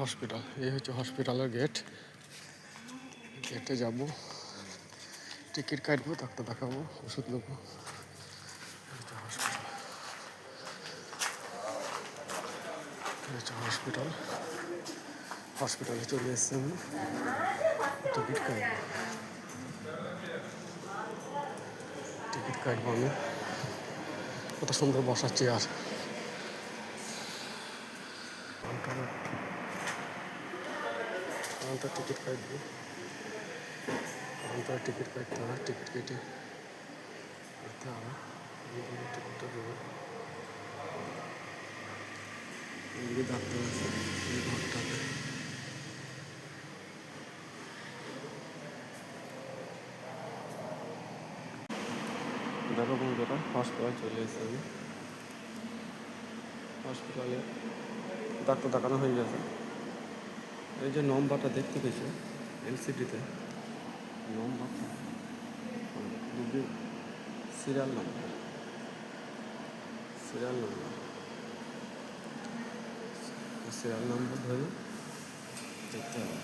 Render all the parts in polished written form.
Hospital, এই হচ্ছে হসপিটালের গেট। গেটে যাব, টিকিট কাটবো, ডাক্তার দেখাবো, ওষুধ নেবো। হসপিটাল, হসপিটালে চলে এসছি আমি, টিকিট কাটবো। টিকিট কাটবো আমি। কত সুন্দর বসার চেয়ার। টিকিট কাটবো, টিকিট কাটতে হবে, টিকিট কেটে করতে হবে। টিকিটটা দেবো, ডাক্তার আছে এই ঘরটাতে। দেখো বন্ধুরা, হসপিটাল চলে এসেছি আমি। হসপিটালে ডাক্তার দেখানো হয়ে গেছে। এই যে নম্বরটা দেখতে পেয়েছে এলসিডিতে, নম্বরটা রুগীর serial number, serial number, serial number ধরে দেখতে হবে।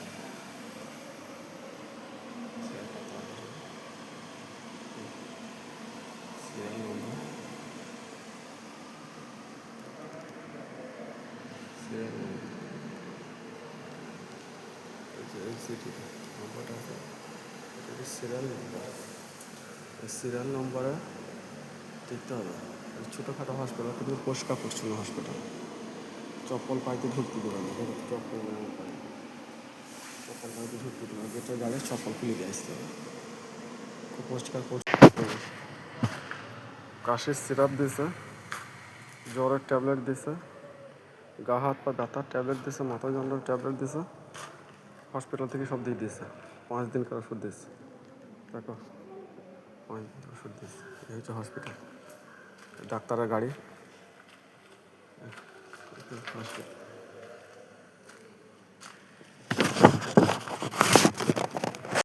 সিরিয়াল নম্বর, সিরিয়াল নম্বর, এই যে এলসিডিতে নম্বরটা আছে, এটা সিরিয়াল নম্বর। এই সিরিয়াল নম্বরে দেখতে হবে। ছোটোখাটো হসপিটাল, কিন্তু পরিষ্কার পরিচ্ছন্ন হসপিটাল। চপ্পল পাইতে ঢুকতে দেবে না, চপ্পল পাইতে ঢুকতে দেবে না, গেটের গাড়ি চপ্পল খুলে দিয়ে আসতে হবে। খুব পরিষ্কার পরিচ্ছন্ন। কাশির সিরাপ দিছে, জ্বরের ট্যাবলেট দিছে, গা হাত পা ব্যথার ট্যাবলেট দিছে, মাথা যন্ত্রণার ট্যাবলেট দিছে। হসপিটাল থেকে সব দিয়ে দিয়েছে, 5 দিনকার ওষুধ দিয়েছে। দেখো 5 দিন ওষুধ দিয়েছে। এই হচ্ছে হসপিটাল, ডাক্তারের গাড়ি, হসপিটাল।